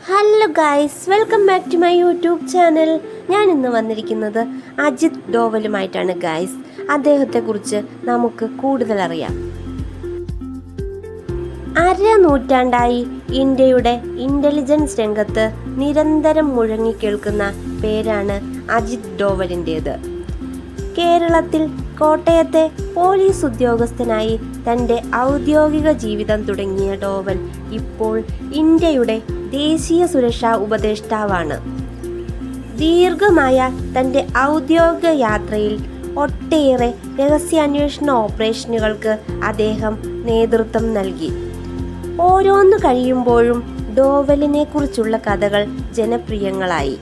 Hello guys, welcome back to my YouTube channel. ഞാൻ ഇന്ന് വന്നിരിക്കുന്നത് അജിത് ഡോവലുമായിട്ടാണ് ഗൈസ്. അദ്ദേഹത്തെക്കുറിച്ച് നമുക്ക് കൂടുതൽ അറിയാം. നൂറ്റാണ്ടായി ഇന്ത്യയുടെ ഇൻ്റലിജൻസ് രംഗത്ത് നിരന്തരം മുഴങ്ങിക്കേൾക്കുന്ന പേരാണ് അജിത് ഡോവലിൻ്റേത്. കേരളത്തിൽ കോട്ടയത്തെ പോലീസ് ഉദ്യോഗസ്ഥനായി തൻ്റെ ഔദ്യോഗിക ജീവിതം തുടങ്ങിയ ഡോവൽ ഇപ്പോൾ ഇന്ത്യയുടെ ദേശീയ സുരക്ഷാ ഉപദേഷ്ടാവാണ്. ദീർഘമായ തൻ്റെ ഔദ്യോഗിക യാത്രയിൽ ഒട്ടേറെ രഹസ്യാന്വേഷണ ഓപ്പറേഷനുകൾക്ക് അദ്ദേഹം നേതൃത്വം നൽകി. ഓരോന്നു കഴിയുമ്പോഴും ഡോവലിനെ കുറിച്ചുള്ള കഥകൾ ജനപ്രിയങ്ങളായി.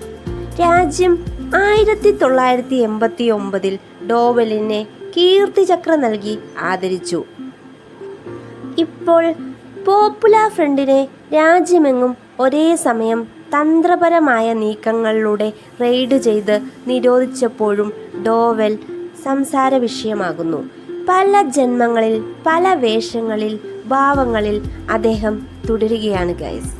രാജ്യം 1989 ഡോവലിനെ കീർത്തിചക്ര നൽകി ആദരിച്ചു. ഇപ്പോൾ പോപ്പുലർ ഫ്രണ്ടിനെ രാജ്യമെങ്ങും ഒരേ സമയം തന്ത്രപരമായ നീക്കങ്ങളിലൂടെ റെയ്ഡ് ചെയ്ത് നിരോധിച്ചപ്പോഴും ഡോവൽ സംസാര വിഷയമാകുന്നു. പല ജന്മങ്ങളിൽ, പല വേഷങ്ങളിൽ, ഭാവങ്ങളിൽ അദ്ദേഹം തുടരുകയാണ് ഗൈസ്.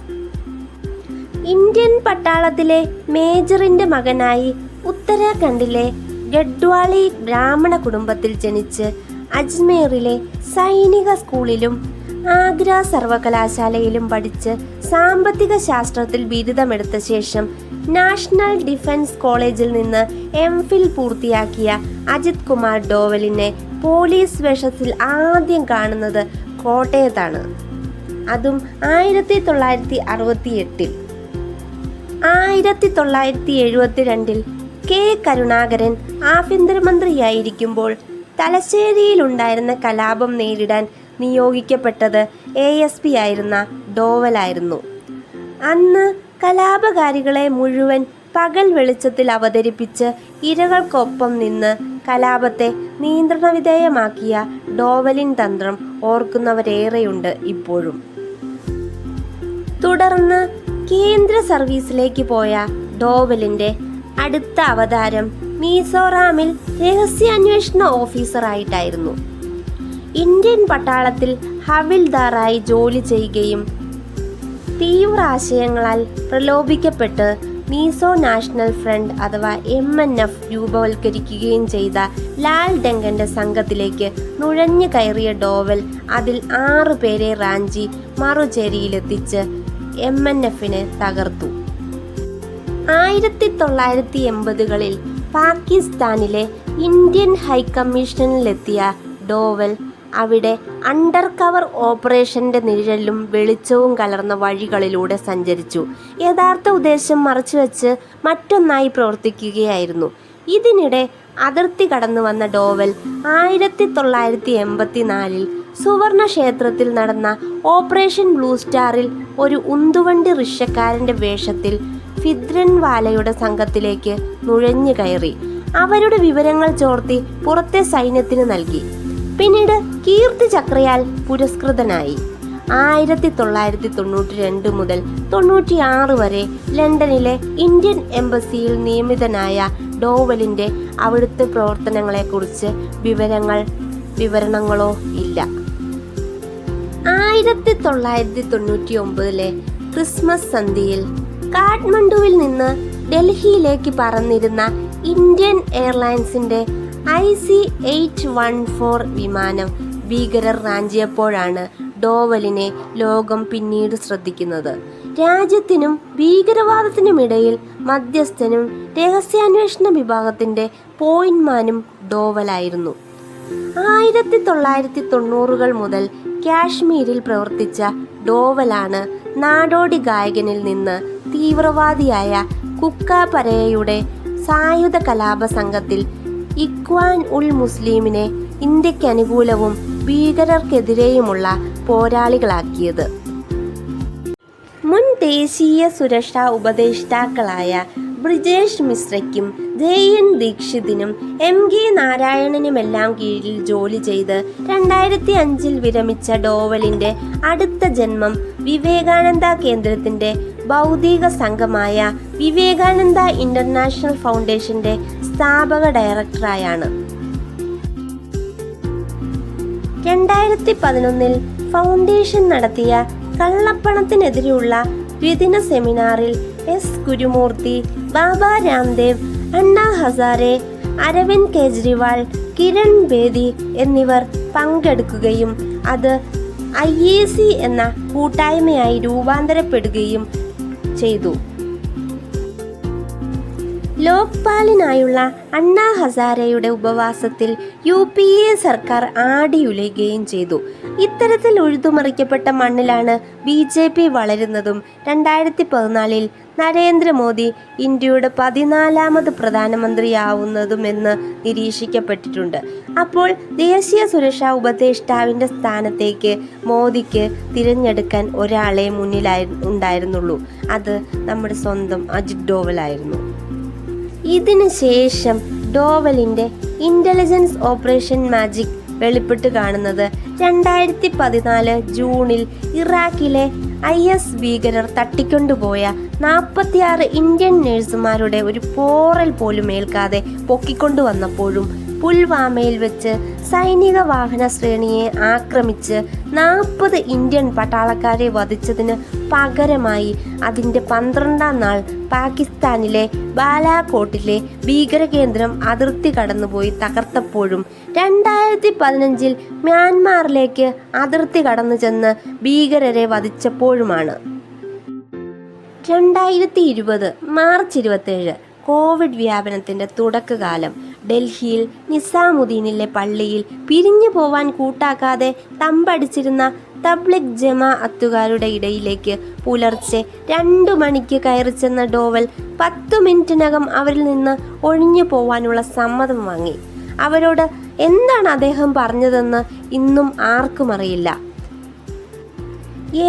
ഇന്ത്യൻ പട്ടാളത്തിലെ മേജറിൻ്റെ മകനായി ഉത്തരാഖണ്ഡിലെ ഗഡ്വാളി ബ്രാഹ്മണ കുടുംബത്തിൽ ജനിച്ച് അജ്മീറിലെ സൈനിക സ്കൂളിലും ആഗ്ര സർവകലാശാലയിലും പഠിച്ച് സാമ്പത്തിക ശാസ്ത്രത്തിൽ ബിരുദമെടുത്ത ശേഷം നാഷണൽ ഡിഫൻസ് കോളേജിൽ നിന്ന് MPhil പൂർത്തിയാക്കിയ അജിത് കുമാർ ഡോവലിനെ പോലീസ് വേഷത്തിൽ ആദ്യം കാണുന്നത് കോട്ടയത്താണ്. അതും 1968. 1972 കെ കരുണാകരൻ ആഭ്യന്തരമന്ത്രിയായിരിക്കുമ്പോൾ തലശ്ശേരിയിലുണ്ടായിരുന്ന കലാപം നേരിടാൻ നിയോഗിക്കപ്പെട്ടത് ASP ആയിരുന്ന ഡോവലായിരുന്നു. അന്ന് കലാപകാരികളെ മുഴുവൻ പകൽ വെളിച്ചത്തിൽ അവതരിപ്പിച്ച് ഇരകൾക്കൊപ്പം നിന്ന് കലാപത്തെ നിയന്ത്രണവിധേയമാക്കിയ ഡോവലിൻ തന്ത്രം ഓർക്കുന്നവരേറെയുണ്ട് ഇപ്പോഴും. തുടർന്ന് കേന്ദ്ര സർവീസിലേക്ക് പോയ ഡോവലിൻ്റെ അടുത്ത അവതാരം മിസോറാമിൽ രഹസ്യാന്വേഷണ ഓഫീസറായിട്ടായിരുന്നു. ഇന്ത്യൻ പട്ടാളത്തിൽ ഹവിൽദാറായി ജോലി ചെയ്യുകയും തീവ്ര ആശയങ്ങളാൽ പ്രലോഭിക്കപ്പെട്ട് മിസോ നാഷണൽ ഫ്രണ്ട് അഥവാ MNF രൂപവൽക്കരിക്കുകയും ചെയ്ത ലാൽ ഡെങ്കൻ്റെ സംഘത്തിലേക്ക് നുഴഞ്ഞു കയറിയ ഡോവൽ അതിൽ 6 പേരെ റാഞ്ചി മറുചേരിയിലെത്തിച്ച് MNFനെ തകർത്തു. 1980കളിൽ പാകിസ്ഥാനിലെ ഇന്ത്യൻ ഹൈക്കമ്മീഷനിലെത്തിയ ഡോവൽ അവിടെ അണ്ടർ കവർ ഓപ്പറേഷൻ്റെ നിഴലും വെളിച്ചവും കലർന്ന വഴികളിലൂടെ സഞ്ചരിച്ചു. യഥാർത്ഥ ഉദ്ദേശം മറച്ചുവെച്ച് മറ്റൊന്നായി പ്രവർത്തിക്കുകയായിരുന്നു. ഇതിനിടെ അതിർത്തി കടന്നു വന്ന ഡോവൽ 1984 സുവർണ ക്ഷേത്രത്തിൽ നടന്ന ഓപ്പറേഷൻ ബ്ലൂ സ്റ്റാറിൽ ഒരു ഉന്തുവണ്ടി റിക്ഷക്കാരൻ്റെ വേഷത്തിൽ ഫിദ്രൻവാലയുടെ സംഘത്തിലേക്ക് നുഴഞ്ഞു കയറി അവരുടെ വിവരങ്ങൾ ചോർത്തി പുറത്തെ സൈന്യത്തിന് നൽകി. പിന്നീട് കീർത്തി ചക്രയാൽ പുരസ്കൃതനായി. 1992 മുതൽ 96 വരെ ലണ്ടനിലെ ഇന്ത്യൻ എംബസിയിൽ നിയമിതനായ ഡോവലിൻ്റെ അവിടുത്തെ പ്രവർത്തനങ്ങളെക്കുറിച്ച് വിവരണങ്ങളോ ഇല്ല. 1999 ക്രിസ്മസ് സന്ധ്യയിൽ കാഠ്മണ്ഡുവിൽ നിന്ന് ഡൽഹിയിലേക്ക് പറന്നിരുന്ന ഇന്ത്യൻ എയർലൈൻസിൻ്റെ IC-814 വിമാനം ഭീകരർ റാഞ്ചിയപ്പോഴാണ് ഡോവലിനെ ലോകം പിന്നീട് ശ്രദ്ധിക്കുന്നത്. രാജ്യത്തിനും ഭീകരവാദത്തിനുമിടയിൽ മധ്യസ്ഥനും രഹസ്യാന്വേഷണ വിഭാഗത്തിൻ്റെ പോയിന്റ്മാനും ഡോവലായിരുന്നു. 1990കൾ മുതൽ കാശ്മീരിൽ പ്രവർത്തിച്ച ഡോവലാണ് നാടോടി ഗായകനിൽ നിന്ന് തീവ്രവാദിയായ കുക്ക പരേയുടെ സായുധ കലാപ സംഘത്തിൽ ഇഖ്വാൻ ഉൽ മുസ്ലിമിനെ ഇന്ത്യക്ക് അനുകൂലവും ഭീകരർക്കെതിരെയുമുള്ള പോരാളികളാക്കിയത്. മുൻ ദേശീയ സുരക്ഷാ ഉപദേഷ്ടാക്കളായ ബ്രിജേഷ് മിശ്രയ്ക്കും JN ദീക്ഷിതിനും MK നാരായണനുമെല്ലാം കീഴിൽ ജോലി ചെയ്ത് 2005 വിരമിച്ച ഡോവലിൻ്റെ അടുത്ത ജന്മം വിവേകാനന്ദ കേന്ദ്രത്തിൻ്റെ ബൗദ്ധിക സംഘമായ വിവേകാനന്ദ ഇന്റർനാഷണൽ ഫൗണ്ടേഷൻ്റെ സ്ഥാപക ഡയറക്ടറായാണ്. 2011 ഫൗണ്ടേഷൻ നടത്തിയ കള്ളപ്പണത്തിനെതിരെയുള്ള ദ്വിദിന സെമിനാറിൽ എസ് ഗുരുമൂർത്തി, ബാബ രാംദേവ്, അണ്ണാ ഹസാരെ, അരവിന്ദ് കെജ്രിവാൾ, കിരൺ ബേദി എന്നിവർ പങ്കെടുക്കുകയും അത് IAC എന്ന കൂട്ടായ്മയായി രൂപാന്തരപ്പെടുകയും ചെയ്തു. ലോക്പാലിനായുള്ള അണ്ണാ ഹസാരെയുടെ ഉപവാസത്തിൽ UPA സർക്കാർ ആടിയുലയുകയും ചെയ്തു. ഇത്തരത്തിൽ ഉഴുതുമറിക്കപ്പെട്ട മണ്ണിലാണ് BJP വളരുന്നതും 2014 നരേന്ദ്രമോദി ഇന്ത്യയുടെ 14ാമത് പ്രധാനമന്ത്രിയാവുന്നതുമെന്ന് നിരീക്ഷിക്കപ്പെട്ടിട്ടുണ്ട്. അപ്പോൾ ദേശീയ സുരക്ഷാ ഉപദേഷ്ടാവിൻ്റെ സ്ഥാനത്തേക്ക് മോദിക്ക് തിരഞ്ഞെടുക്കാൻ ഒരാളെ ഉണ്ടായിരുന്നുള്ളൂ. അത് നമ്മുടെ സ്വന്തം അജിത് ഡോവലായിരുന്നു. ഇതിനു ശേഷം ഡോവലിൻ്റെ ഇൻ്റലിജൻസ് ഓപ്പറേഷൻ മാജിക് വെളിപ്പെട്ട് കാണുന്നത് 2014 ജൂണിൽ ഇറാഖിലെ IS ഭീകരർ തട്ടിക്കൊണ്ടുപോയ 46 ഇന്ത്യൻ നഴ്സുമാരുടെ ഒരു പോറൽ പോലും ഏൽക്കാതെ പൊക്കിക്കൊണ്ടുവന്നപ്പോഴും പുൽവാമയിൽ വെച്ച് സൈനിക വാഹന ശ്രേണിയെ ആക്രമിച്ച് 40 ഇന്ത്യൻ പട്ടാളക്കാരെ വധിച്ചതിന് പകരമായി അതിൻ്റെ 12ാം നാൾ പാകിസ്ഥാനിലെ ബാലാകോട്ടിലെ ഭീകരകേന്ദ്രം അതിർത്തി കടന്നുപോയി തകർത്തപ്പോഴും 2015 മ്യാൻമാറിലേക്ക് അതിർത്തി കടന്നു ചെന്ന് ഭീകരരെ വധിച്ചപ്പോഴുമാണ്. 2020 മാർച്ച് 27 കോവിഡ് വ്യാപനത്തിൻ്റെ തുടക്കകാലം. ഡൽഹിയിൽ നിസാമുദ്ദീനിലെ പള്ളിയിൽ പിരിഞ്ഞു പോവാൻ കൂട്ടാക്കാതെ തമ്പടിച്ചിരുന്ന തബ്ലിഗ് ജമാഅത്തുകാരുടെ ഇടയിലേക്ക് പുലർച്ചെ 2 മണിക്ക് കയറിച്ചെന്ന ഡോവൽ 10 മിനിറ്റിനകം അവരിൽ നിന്ന് ഒഴിഞ്ഞു പോവാനുള്ള സമ്മതം വാങ്ങി. അവരോട് എന്താണ് അദ്ദേഹം പറഞ്ഞതെന്ന് ഇന്നും ആർക്കും അറിയില്ല.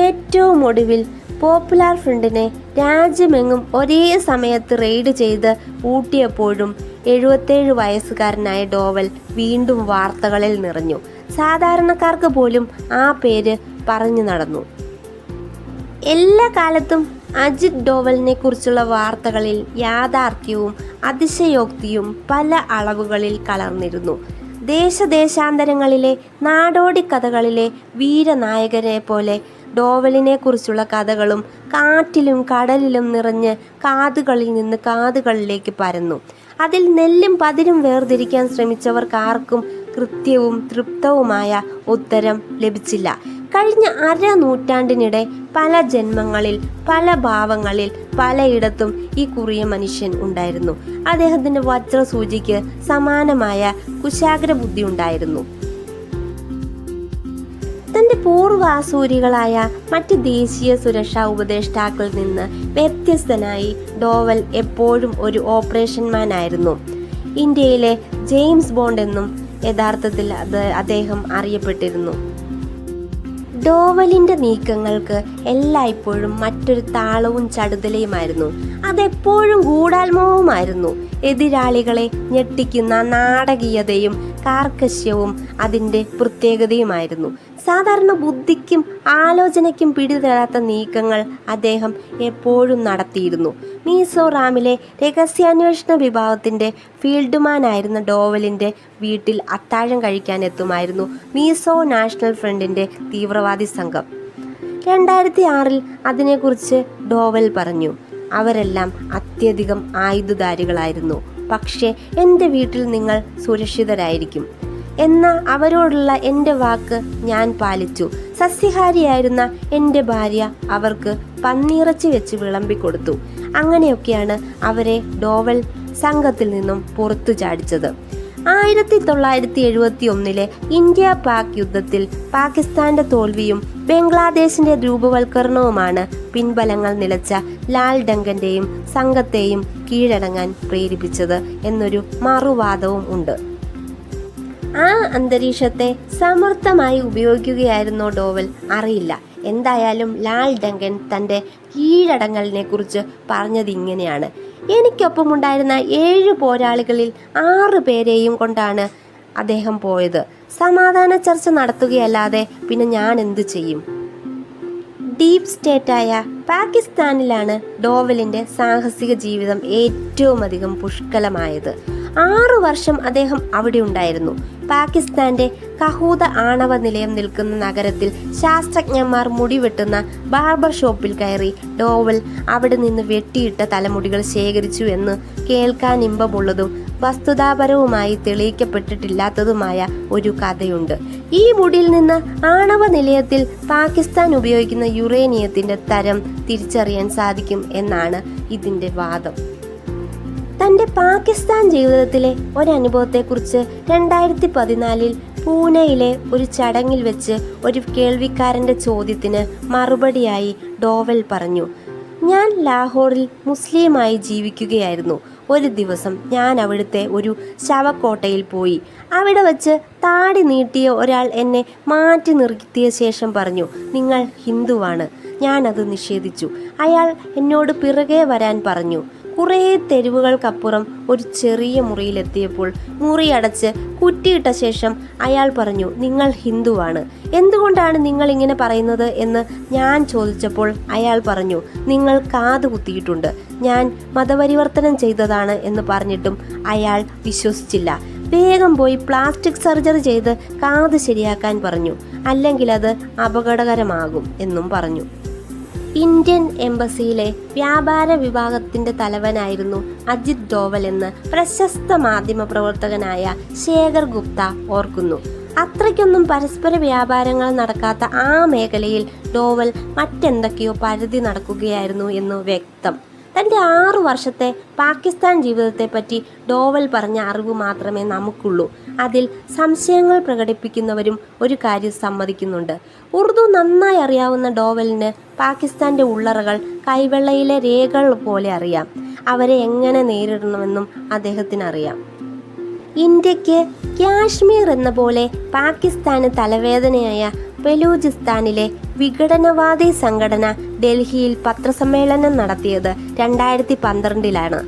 ഏറ്റവും ഒടുവിൽ പോപ്പുലർ ഫ്രണ്ടിനെ രാജ്യമെങ്ങും ഒരേ സമയത്ത് റെയ്ഡ് ചെയ്ത് പൂട്ടിയപ്പോഴും 77 വയസ്സുകാരനായ ഡോവൽ വീണ്ടും വാർത്തകളിൽ നിറഞ്ഞു. സാധാരണക്കാർക്ക് പോലും ആ പേര് പറഞ്ഞു നടന്നു. എല്ലാ കാലത്തും അജിത് ഡോവലിനെ കുറിച്ചുള്ള വാർത്തകളിൽ യാഥാർത്ഥ്യവും അതിശയോക്തിയും പല അളവുകളിൽ കലർന്നിരുന്നു. ദേശാന്തരങ്ങളിലെ നാടോടി കഥകളിലെ വീരനായകനെ പോലെ ഡോവലിനെ കുറിച്ചുള്ള കഥകളും കാറ്റിലും കടലിലും നിറഞ്ഞ് കാതുകളിൽ നിന്ന് കാതുകളിലേക്ക് പരന്നു. അതിൽ നെല്ലും പതിരും വേർതിരിക്കാൻ ശ്രമിച്ചവർക്കാർക്കും കൃത്യവും തൃപ്തവുമായ ഉത്തരം ലഭിച്ചില്ല. കഴിഞ്ഞ 1/2 നൂറ്റാണ്ടിനിടെ പല ജന്മങ്ങളിൽ, പല ഭാവങ്ങളിൽ, പലയിടത്തും ഈ കുറിയ മനുഷ്യൻ ഉണ്ടായിരുന്നു. അദ്ദേഹത്തിൻ്റെ വജ്രസൂചിക്ക് സമാനമായ കുശാഗ്രബുദ്ധി ഉണ്ടായിരുന്നു. തൻ്റെ പൂർവാസൂരികളായ മറ്റ് ദേശീയ സുരക്ഷാ ഉപദേഷ്ടാക്കളിൽ നിന്ന് വ്യത്യസ്തനായി ഡോവൽ എപ്പോഴും ഒരു ഓപ്പറേഷൻ മാൻ ആയിരുന്നു. ഇന്ത്യയിലെ ജെയിംസ് ബോണ്ട് എന്നും യഥാർത്ഥത്തിൽ അദ്ദേഹം അറിയപ്പെട്ടിരുന്നു. ഡോവലിൻ്റെ നീക്കങ്ങൾക്ക് എല്ലായ്പ്പോഴും മറ്റൊരു താളവും ചടുതലയുമായിരുന്നു. അതെപ്പോഴും ഗൂഢാത്മവുമായിരുന്നു. എതിരാളികളെ ഞെട്ടിക്കുന്ന നാടകീയതയും കാർക്കശ്യവും അതിൻ്റെ പ്രത്യേകതയുമായിരുന്നു. സാധാരണ ബുദ്ധിക്കും ആലോചനയ്ക്കും പിടിതരാത്ത നീക്കങ്ങൾ അദ്ദേഹം എപ്പോഴും നടത്തിയിരുന്നു. മിസോറാമിലെ രഹസ്യാന്വേഷണ വിഭാഗത്തിൻ്റെ ഫീൽഡ്മാനായിരുന്ന ഡോവലിൻ്റെ വീട്ടിൽ അത്താഴം കഴിക്കാനെത്തുമായിരുന്നു മിസോ നാഷണൽ ഫ്രണ്ടിൻ്റെ തീവ്രവാദി സംഘം. 2006 അതിനെക്കുറിച്ച് ഡോവൽ പറഞ്ഞു, അവരെല്ലാം അത്യധികം ആയുധധാരികളായിരുന്നു. പക്ഷേ എൻ്റെ വീട്ടിൽ നിങ്ങൾ സുരക്ഷിതരായിരിക്കും എന്ന അവരോടുള്ള എൻ്റെ വാക്ക് ഞാൻ പാലിച്ചു. സസ്യഹാരിയായിരുന്ന എൻ്റെ ഭാര്യ അവർക്ക് പന്നിയിറച്ചി വെച്ച് വിളമ്പിക്കൊടുത്തു. അങ്ങനെയൊക്കെയാണ് അവരെ ഡോവൽ സംഘത്തിൽ നിന്നും പുറത്തു ചാടിച്ചത്. 1971 ഇന്ത്യ പാക് യുദ്ധത്തിൽ പാകിസ്ഥാന്റെ തോൽവിയും ബംഗ്ലാദേശിന്റെ രൂപവൽക്കരണവുമാണ് പിൻബലങ്ങൾ നിലച്ച ലാൽ ഡങ്കന്റെയും സംഘത്തെയും കീഴടങ്ങാൻ പ്രേരിപ്പിച്ചത് എന്നൊരു മറുവാദവും ഉണ്ട്. ആ അന്തരീക്ഷത്തെ സമർത്ഥമായി ഉപയോഗിക്കുകയായിരുന്നോ ഡോവൽ അറിയില്ല. എന്തായാലും ലാൽ ഡങ്കൻ തൻ്റെ കീഴടങ്ങലിനെ കുറിച്ച് പറഞ്ഞത് ഇങ്ങനെയാണ്: എനിക്കൊപ്പമുണ്ടായിരുന്ന 7 പോരാളികളിൽ 6 പേരെയും കൊണ്ടാണ് അദ്ദേഹം പോയത്. സമാധാന ചർച്ച നടത്തുകയല്ലാതെ പിന്നെ ഞാൻ എന്തു ചെയ്യും? ഡീപ് സ്റ്റേറ്റായ പാകിസ്ഥാനിലാണ് ഡോവലിൻ്റെ സാഹസിക ജീവിതം ഏറ്റവും അധികം പുഷ്കലമായത്. 6 വർഷം അദ്ദേഹം അവിടെ ഉണ്ടായിരുന്നു. പാകിസ്ഥാന്റെ കഹൂദ ആണവ നിലയം നിൽക്കുന്ന നഗരത്തിൽ ശാസ്ത്രജ്ഞന്മാർ മുടിവെട്ടുന്ന ബാർബർ ഷോപ്പിൽ കയറി ഡോവൽ അവിടെ നിന്ന് വെട്ടിയിട്ട തലമുടികൾ ശേഖരിച്ചു എന്ന് കേൾക്കാൻ ഇമ്പമുള്ളതും വസ്തുതാപരവുമായി തെളിയിക്കപ്പെട്ടിട്ടില്ലാത്തതുമായ ഒരു കഥയുണ്ട്. ഈ മുടിയിൽ നിന്ന് ആണവ നിലയത്തിൽ പാകിസ്ഥാൻ ഉപയോഗിക്കുന്ന യുറേനിയത്തിന്റെ തരം തിരിച്ചറിയാൻ സാധിക്കും എന്നാണ് ഇതിന്റെ വാദം. തന്റെ പാകിസ്ഥാൻ ജീവിതത്തിലെ ഒരനുഭവത്തെക്കുറിച്ച് 2014 പൂനെയിലെ ഒരു ചടങ്ങിൽ വെച്ച് ഒരു കേൾവിക്കാരന്റെ ചോദ്യത്തിന് മറുപടിയായി ഡോവൽ പറഞ്ഞു, ഞാൻ ലാഹോറിൽ മുസ്ലിമായി ജീവിക്കുകയായിരുന്നു. ഒരു ദിവസം ഞാൻ അവിടുത്തെ ഒരു ശവക്കോട്ടയിൽ പോയി. അവിടെ വച്ച് താടി നീട്ടിയ ഒരാൾ എന്നെ മാറ്റി നിർത്തിയ ശേഷം പറഞ്ഞു, നിങ്ങൾ ഹിന്ദുവാണ്. ഞാനത് നിഷേധിച്ചു. അയാൾ എന്നോട് പിറകെ വരാൻ പറഞ്ഞു. കുറേ തെരുവുകൾക്കപ്പുറം ഒരു ചെറിയ മുറിയിലെത്തിയപ്പോൾ മുറി അടച്ച് കുറ്റിയിട്ട ശേഷം അയാൾ പറഞ്ഞു, നിങ്ങൾ ഹിന്ദുവാണ്. എന്തുകൊണ്ടാണ് നിങ്ങൾ ഇങ്ങനെ പറയുന്നത് എന്ന് ഞാൻ ചോദിച്ചപ്പോൾ അയാൾ പറഞ്ഞു, നിങ്ങൾ കാത് കുത്തിയിട്ടുണ്ട്. ഞാൻ മതപരിവർത്തനം ചെയ്തതാണ് എന്ന് പറഞ്ഞിട്ടും അയാൾ വിശ്വസിച്ചില്ല. വേഗം പോയി പ്ലാസ്റ്റിക് സർജറി ചെയ്ത് കാത് ശരിയാക്കാൻ പറഞ്ഞു, അല്ലെങ്കിൽ അത് അപകടകരമാകും എന്നും പറഞ്ഞു. ഇന്ത്യൻ എംബസിയിലെ വ്യാപാര വിഭാഗത്തിന്റെ തലവനായിരുന്നു അജിത് ഡോവൽ എന്ന് പ്രശസ്ത മാധ്യമ പ്രവർത്തകനായ ശേഖർ ഗുപ്ത ഓർക്കുന്നു. അത്രയ്ക്കൊന്നും പരസ്പര വ്യാപാരങ്ങൾ നടക്കാത്ത ആ മേഖലയിൽ ഡോവൽ മറ്റെന്തൊക്കെയോ പരിധി നടക്കുകയായിരുന്നു എന്ന് വ്യക്തം. തൻ്റെ 6 വർഷത്തെ പാകിസ്ഥാൻ ജീവിതത്തെപ്പറ്റി ഡോവൽ പറഞ്ഞ അറിവ് മാത്രമേ നമുക്കുള്ളൂ. അതിൽ സംശയങ്ങൾ പ്രകടിപ്പിക്കുന്നവരും ഒരു കാര്യം സമ്മതിക്കുന്നുണ്ട്. ഉറുദു നന്നായി അറിയാവുന്ന ഡോവലിന് പാകിസ്ഥാൻ്റെ ഉള്ളറകൾ കൈവെള്ളയിലെ രേഖകൾ പോലെ അറിയാം. അവരെ എങ്ങനെ നേരിടണമെന്നും അദ്ദേഹത്തിന് അറിയാം. ഇന്ത്യക്ക് കാശ്മീർ എന്ന പോലെ പാകിസ്ഥാന് തലവേദനയായ ബലൂചിസ്ഥാനിലെ വിഘടനവാദി സംഘടന ഡൽഹിയിൽ പത്രസമ്മേളനം നടത്തിയത് 2012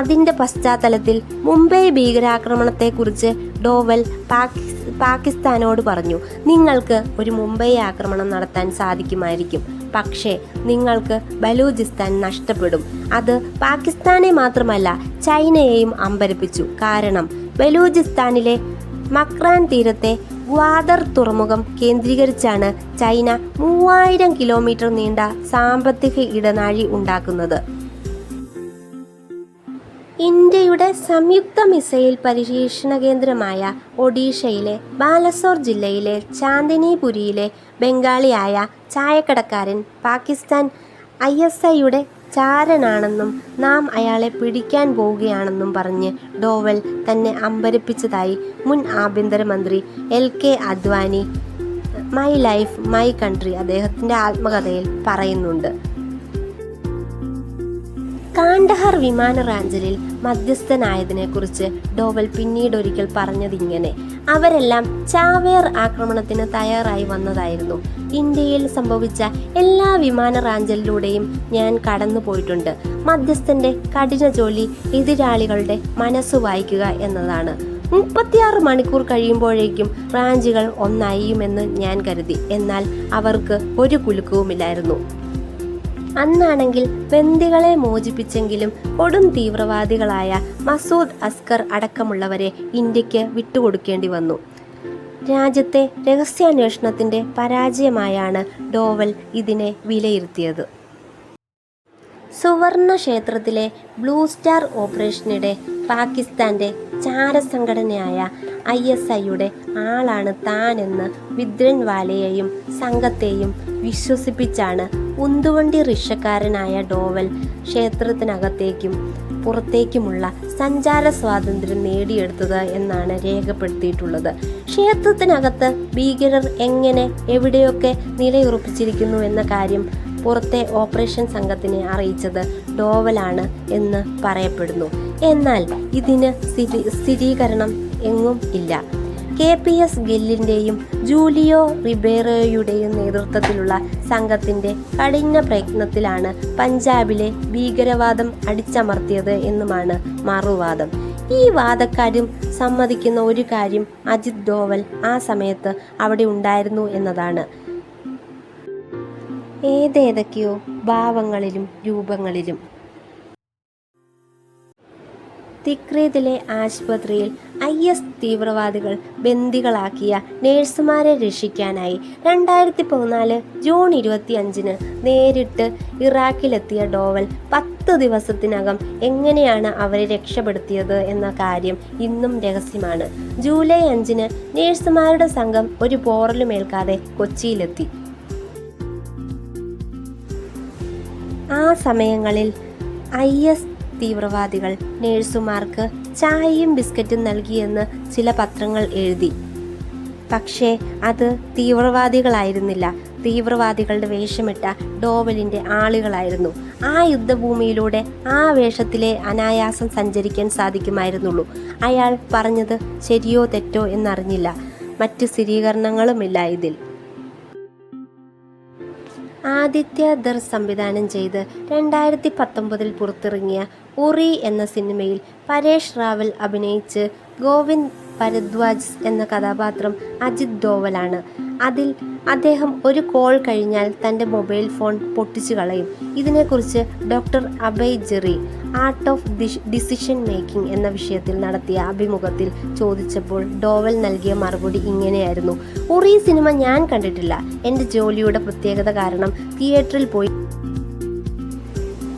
അതിൻ്റെ പശ്ചാത്തലത്തിൽ മുംബൈ ഭീകരാക്രമണത്തെക്കുറിച്ച് ഡോവൽ പാകിസ്ഥാനോട് പറഞ്ഞു, നിങ്ങൾക്ക് ഒരു മുംബൈ ആക്രമണം നടത്താൻ സാധിക്കുമായിരിക്കും, പക്ഷേ നിങ്ങൾക്ക് ബലൂചിസ്ഥാൻ നഷ്ടപ്പെടും. അത് പാകിസ്ഥാനെ മാത്രമല്ല ചൈനയെയും അമ്പരപ്പിച്ചു. കാരണം ബലൂചിസ്ഥാനിലെ മക്രാൻ തീരത്തെ ഗ്വാദർ തുറമുഖം കേന്ദ്രീകരിച്ചാണ് ചൈന 3000 കിലോമീറ്റർ നീണ്ട സാമ്പത്തിക ഇടനാഴി ഉണ്ടാക്കുന്നത്. ഇന്ത്യയുടെ സംയുക്ത മിസൈൽ പരീക്ഷണ കേന്ദ്രമായ ഒഡീഷയിലെ ബാലസോർ ജില്ലയിലെ ചാന്ദിനിപുരിയിലെ ബംഗാളിയായ ചായക്കടക്കാരൻ പാകിസ്ഥാൻ ISIയുടെ ചാരനാണെന്നും നാം അയാളെ പിടിക്കാൻ പോവുകയാണെന്നും പറഞ്ഞ് ഡോവൽ തന്നെ അമ്പരപ്പിച്ചതായി മുൻ ആഭ്യന്തരമന്ത്രി LK Advani my life my country അദ്ദേഹത്തിൻ്റെ ആത്മകഥയിൽ പറയുന്നുണ്ട്. കാണ്ഡഹാർ വിമാന റാഞ്ചലിൽ മധ്യസ്ഥനായതിനെക്കുറിച്ച് ഡോവൽ പിന്നീടൊരിക്കൽ പറഞ്ഞതിങ്ങനെ, അവരെല്ലാം ചാവേർ ആക്രമണത്തിന് തയ്യാറായി വന്നതായിരുന്നു. ഇന്ത്യയിൽ സംഭവിച്ച എല്ലാ വിമാന റാഞ്ചലിലൂടെയും ഞാൻ കടന്നു പോയിട്ടുണ്ട്. മധ്യസ്ഥന്റെ കഠിന ജോലി എതിരാളികളുടെ മനസ്സ് വായിക്കുക എന്നതാണ്. 36 മണിക്കൂർ കഴിയുമ്പോഴേക്കും റാഞ്ചുകൾ ഒന്നഴിയുമെന്ന് ഞാൻ കരുതി. എന്നാൽ അവർക്ക് ഒരു കുലുക്കവുമില്ലായിരുന്നു. അന്നാണെങ്കിൽ ബന്ദികളെ മോചിപ്പിച്ചെങ്കിലും കൊടും തീവ്രവാദികളായ മസൂദ് അസ്കർ അടക്കമുള്ളവരെ ഇന്ത്യക്ക് വിട്ടുകൊടുക്കേണ്ടി വന്നു. രാജ്യത്തെ രഹസ്യാന്വേഷണത്തിൻ്റെ പരാജയമായാണ് ഡോവൽ ഇതിനെ വിലയിരുത്തിയത്. സുവർണ ക്ഷേത്രത്തിലെ ബ്ലൂ സ്റ്റാർ ഓപ്പറേഷനിടെ പാകിസ്ഥാൻ്റെ ചാരസംഘടനയായ ISIയുടെ ആളാണ് താനെന്ന് വിദ്രൻവാലയെയും സംഘത്തെയും വിശ്വസിപ്പിച്ചാണ് ഉന്തുവണ്ടി റിക്ഷക്കാരനായ ഡോവൽ ക്ഷേത്രത്തിനകത്തേക്കും പുറത്തേക്കുമുള്ള സഞ്ചാര സ്വാതന്ത്ര്യം നേടിയെടുത്തത് എന്നാണ് രേഖപ്പെടുത്തിയിട്ടുള്ളത്. ക്ഷേത്രത്തിനകത്ത് ഭീകരർ എങ്ങനെ എവിടെയൊക്കെ നിലയുറപ്പിച്ചിരിക്കുന്നു എന്ന കാര്യം പുറത്തെ ഓപ്പറേഷൻ സംഘത്തിനെ അറിയിച്ചത് ഡോവലാണ് എന്ന് പറയപ്പെടുന്നു. എന്നാൽ ഇതിന് സ്ഥിരീകരണം എങ്ങും ഇല്ല. KPS ഗില്ലിൻ്റെയും ജൂലിയോ റിബേറോയുടെയും നേതൃത്വത്തിലുള്ള സംഘത്തിൻ്റെ കഠിന പ്രയത്നത്തിലാണ് പഞ്ചാബിലെ ഭീകരവാദം അടിച്ചമർത്തിയത് എന്നുമാണ് മറുവാദം. ഈ വാദക്കാരും സമ്മതിക്കുന്ന ഒരു കാര്യം അജിത് ഡോവൽ ആ സമയത്ത് അവിടെ ഉണ്ടായിരുന്നു എന്നതാണ്. ഏതൊക്കെയോ ഭാവങ്ങളിലും രൂപങ്ങളിലും. തിക്രീതിലെ ആശുപത്രിയിൽ IS തീവ്രവാദികൾ ബന്ദികളാക്കിയ നേഴ്സുമാരെ രക്ഷിക്കാനായി 2014 ജൂൺ 25 നേരിട്ട് ഇറാഖിലെത്തിയ ഡോവൽ 10 ദിവസത്തിനകം എങ്ങനെയാണ് അവരെ രക്ഷപ്പെടുത്തിയത് എന്ന കാര്യം ഇന്നും രഹസ്യമാണ്. ജൂലൈ 5 നേഴ്സുമാരുടെ സംഘം ഒരു പോറലുമേൽക്കാതെ കൊച്ചിയിലെത്തി. ആ സമയങ്ങളിൽ IS തീവ്രവാദികൾ നേഴ്സുമാർക്ക് ചായയും ബിസ്ക്കറ്റും നൽകിയെന്ന് ചില പത്രങ്ങൾ എഴുതി. പക്ഷേ അത് തീവ്രവാദികളായിരുന്നില്ല, തീവ്രവാദികളുടെ വേഷമിട്ട ഡോവലിൻ്റെ ആളുകളായിരുന്നു. ആ യുദ്ധഭൂമിയിലൂടെ ആ വേഷത്തിലെ അനായാസം സഞ്ചരിക്കാൻ സാധിക്കുമായിരുന്നുള്ളൂ. അയാൾ പറഞ്ഞത് ശരിയോ തെറ്റോ എന്നറിഞ്ഞില്ല. മറ്റ് സ്ഥിരീകരണങ്ങളുമില്ല ഇതിൽ. ആദിത്യ ധർ സംവിധാനം ചെയ്ത് 2019 പുറത്തിറങ്ങിയ ഉറി എന്ന സിനിമയിൽ പരേഷ് റാവൽ അഭിനയിച്ച് ഗോവിന്ദ് ഭരദ്വാജ് എന്ന കഥാപാത്രം അജിത് ഡോവലാണ്. അതിൽ അദ്ദേഹം ഒരു കോൾ കഴിഞ്ഞാൽ തൻ്റെ മൊബൈൽ ഫോൺ പൊട്ടിച്ചു കളയും. ഇതിനെക്കുറിച്ച് doctor Abhay Jerry art of decision making എന്ന വിഷയത്തിൽ നടത്തിയ അഭിമുഖത്തിൽ ചോദിച്ചപ്പോൾ ഡോവൽ നൽകിയ മറുപടി ഇങ്ങനെയായിരുന്നു: ഉറി സിനിമ ഞാൻ കണ്ടിട്ടില്ല. എൻ്റെ ജോലിയുടെ പ്രത്യേകത കാരണം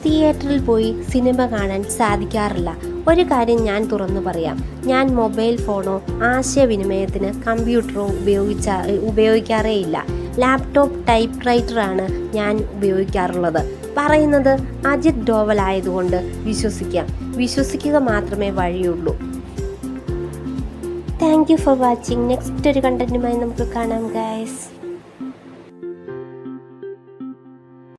തിയേറ്ററിൽ പോയി സിനിമ കാണാൻ സാധിക്കാറില്ല. ഒരു കാര്യം ഞാൻ തുറന്നു പറയാം, ഞാൻ മൊബൈൽ ഫോണോ ആശയവിനിമയത്തിന് കമ്പ്യൂട്ടറോ ഉപയോഗിക്കാറേയില്ല. ലാപ്ടോപ്പ് ടൈപ്പ് റൈറ്ററാണ് ഞാൻ ഉപയോഗിക്കാറുള്ളത്. പറയുന്നത് അജിത് ഡോവൽ ആയതുകൊണ്ട് വിശ്വസിക്കുക മാത്രമേ വഴിയുള്ളൂ. Thank you for watching. Next ഒരു കണ്ടന്റുമായി നമുക്ക് കാണാം ഗൈസ്.